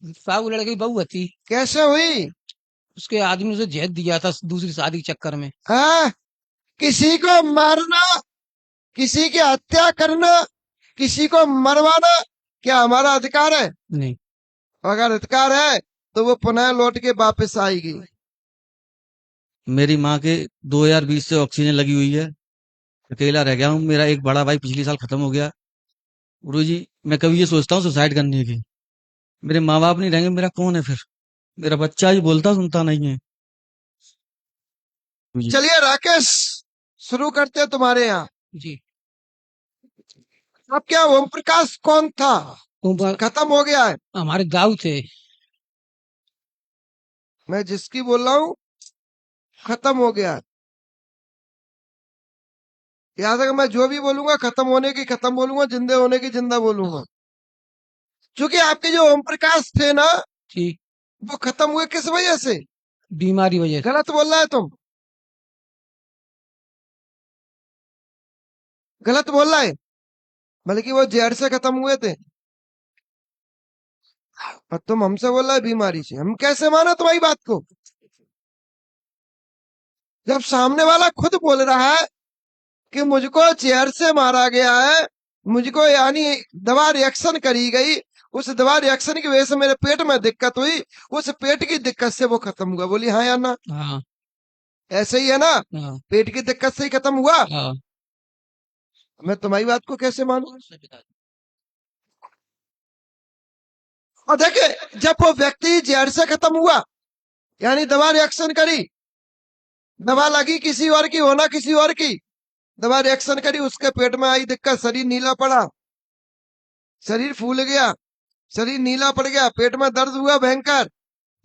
साहब वो लड़के की बहू थी। कैसे हुई? उसके आदमी ने उसे जहर दिया था दूसरी शादी के चक्कर में। हाँ, किसी को मारना, किसी की हत्या करना, किसी को मरवाना क्या हमारा अधिकार है? नहीं। अगर अधिकार है तो वो पुनः लौट के वापस आएगी। मेरी माँ के 2020 से ऑक्सीजन लगी हुई है। अकेला रह गया हूँ। मेरा एक बड़ा भाई पिछले साल खत्म हो गया। गुरुजी, मैं कभी ये सोचता हूँ सुसाइड करने की। मेरे माँ बाप नहीं रहेंगे, मेरा कौन है फिर? मेरा बच्चा ही बोलता सुनता नहीं है। गुरुजी, चलिए राकेश, शुरू करते हैं तुम्हारे यहाँ। जी। अब क्या ओम प्रकाश कौन था? खत्म हो गया है। हमारे दाऊ थे। मैं जिसकी बोल रहा हूँ खत्म हो गया है। याद रखो, मैं जो भी बोलूंगा खत्म होने की खत्म बोलूंगा, जिंदे होने की जिंदा बोलूंगा। क्योंकि आपके जो ओम प्रकाश थे ना, जी। वो खत्म हुए किस वजह से? बीमारी वजह से। गलत बोल रहा है तुम, गलत बोल रहा है। बल्कि वो जहर से खत्म हुए थे, और तुम हमसे बोल रहा है बीमारी से। हम कैसे माना तुम्हारी बात को, जब सामने वाला खुद बोल रहा है कि मुझको जहर से मारा गया है, मुझको यानी दवा रिएक्शन करी गई, उस दवा रिएक्शन की वजह से मेरे पेट में दिक्कत हुई, उस पेट की दिक्कत से वो खत्म हुआ। बोली हाँ या ना? हाँ। ऐसे ही है ना? हाँ। पेट की दिक्कत से ही खत्म हुआ। हाँ। मैं तुम्हारी बात को कैसे मानूं? और देखे, जब वो व्यक्ति जहर से खत्म हुआ, यानी दवा रिएक्शन करी, दवा लगी किसी और की, होना किसी और की, दवा रिएक्शन करी, उसके पेट में आई दिक्कत, शरीर नीला पड़ा, शरीर फूल गया, शरीर नीला पड़ गया, पेट में दर्द हुआ भयंकर,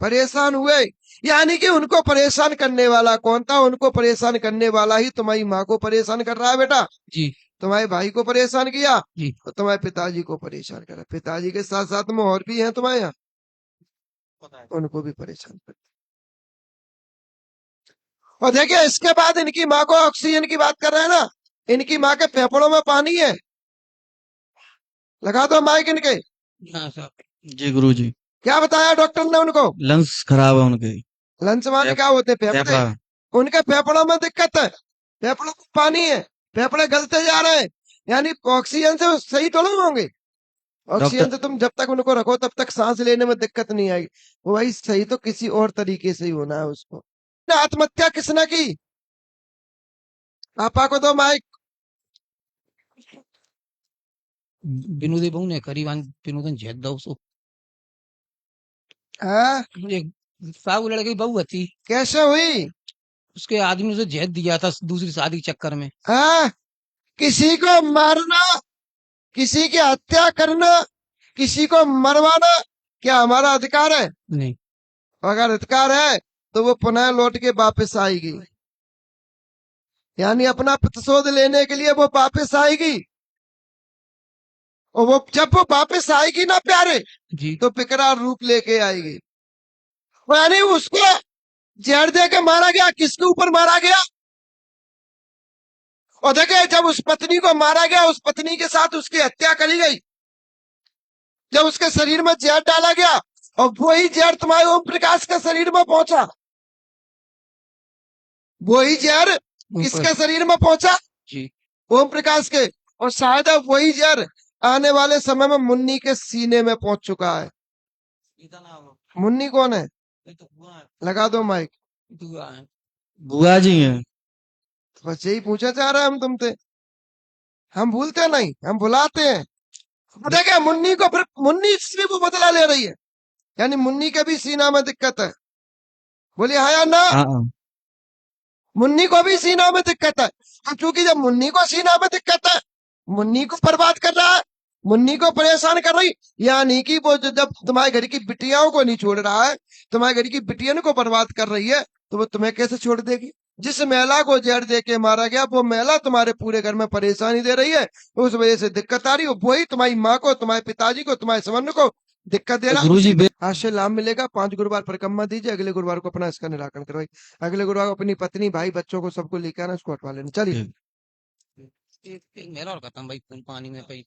परेशान हुए। यानी कि उनको परेशान करने वाला कौन था? उनको परेशान करने वाला ही तुम्हारी माँ को परेशान कर रहा है बेटा। जी। तुम्हारे भाई को परेशान किया, जी। और तुम्हारे पिताजी को परेशान करा। पिताजी के साथ साथ में और भी हैं तुम्हारे यहाँ, उनको भी परेशान कर। और देखिए, इसके बाद इनकी माँ को ऑक्सीजन की बात कर रहे हैं ना, इनकी माँ के फेफड़ों में पानी है। लगा दो माइक इनके। हाँ साहब। जी गुरुजी। क्या बताया डॉक्टर ने उनको? लंग्स खराब है उनके। लंच माने क्या होते हैं? फेफड़े। फेफड़ा। उनके फेफड़ों में दिक्कत है, फेफड़ों में पानी है, फेफड़े गलते जा रहे हैं। यानी ऑक्सीजन से वो सही थोड़ा होंगे। ऑक्सीजन डॉक्टर से तुम जब तक उनको रखो तब तक सांस लेने में दिक्कत नहीं आएगी। वो भाई सही तो किसी और तरीके से ही होना है उसको। आत्महत्या किसने की? पापा को दो माइक। विनोदी बहू ने करीबन विनोदन जहर दो उसको। हाँ, एक साहब वो लड़के की बहू थी। कैसे हुई? उसके आदमी ने उसे जहर दिया था दूसरी शादी के चक्कर में। हाँ, किसी को मारना, किसी की हत्या करना, किसी को मरवाना क्या हमारा अधिकार है? नहीं। अगर अधिकार है तो वो पुनः लौट के वापस आएगी, यानी अपना प्रतिशोध लेने के लिए वो वापस आएगी। और वो जब वो वापस आएगी ना प्यारे, जी। तो विकराल रूप लेके आएगी। वो यानी उसको जहर दे के मारा गया, किसके ऊपर मारा गया? और देखे, जब उस पत्नी को मारा गया, उस पत्नी के साथ उसकी हत्या करी गई, जब उसके शरीर में जहर डाला गया, और वही जहर तुम्हारे ओम प्रकाश के शरीर में पहुंचा, वही जहर किसके शरीर में पहुंचा? जी। ओम प्रकाश के। और शायद अब वही जहर आने वाले समय में मुन्नी के सीने में पहुंच चुका है। मुन्नी कौन है? लगा दो माइक। बुआ जी हैं। बस यही पूछा चाह रहे हैं हम तुमसे। हम भूलते नहीं, हम भुलाते हैं। देखिए, मुन्नी को फिर मुन्नी से भी वो बदला ले रही है, यानी मुन्नी के भी सीना में दिक्कत है। बोलिए हाँ या ना? हाँ हाँ। मुन्नी को भी सीना में दिक्कत है। और चूंकि जब मुन्नी को सीना में दिक्कत है, मुन्नी को बर्बाद कर रहा है, मुन्नी को परेशान कर रही, यानी कि वो जब तुम्हारे घर की बिटियाओं को नहीं छोड़ रहा है, तुम्हारे घर की बिटियन को बर्बाद कर रही है, तो वो तुम्हें कैसे छोड़ देगी? जिस महिला को जहर दे के मारा गया, वो महिला तुम्हारे पूरे घर में परेशानी दे रही है, उस वजह से दिक्कत आ रही है। वही तुम्हारी माँ को, तुम्हारे पिताजी को, तुम्हारे संबंध को दिक्कत दे रहा है। गुरुजी आज से लाभ मिलेगा। 5 गुरुवार परिक्रमा दीजिए, अगले गुरुवार को अपना इसका निराकरण करवाइए। अगले गुरुवार को अपनी पत्नी, भाई, बच्चों को सबको लेकर आना, इसको हटवा लेना। चलिए। एक मेरा और खत्म भाई, पानी में भाई।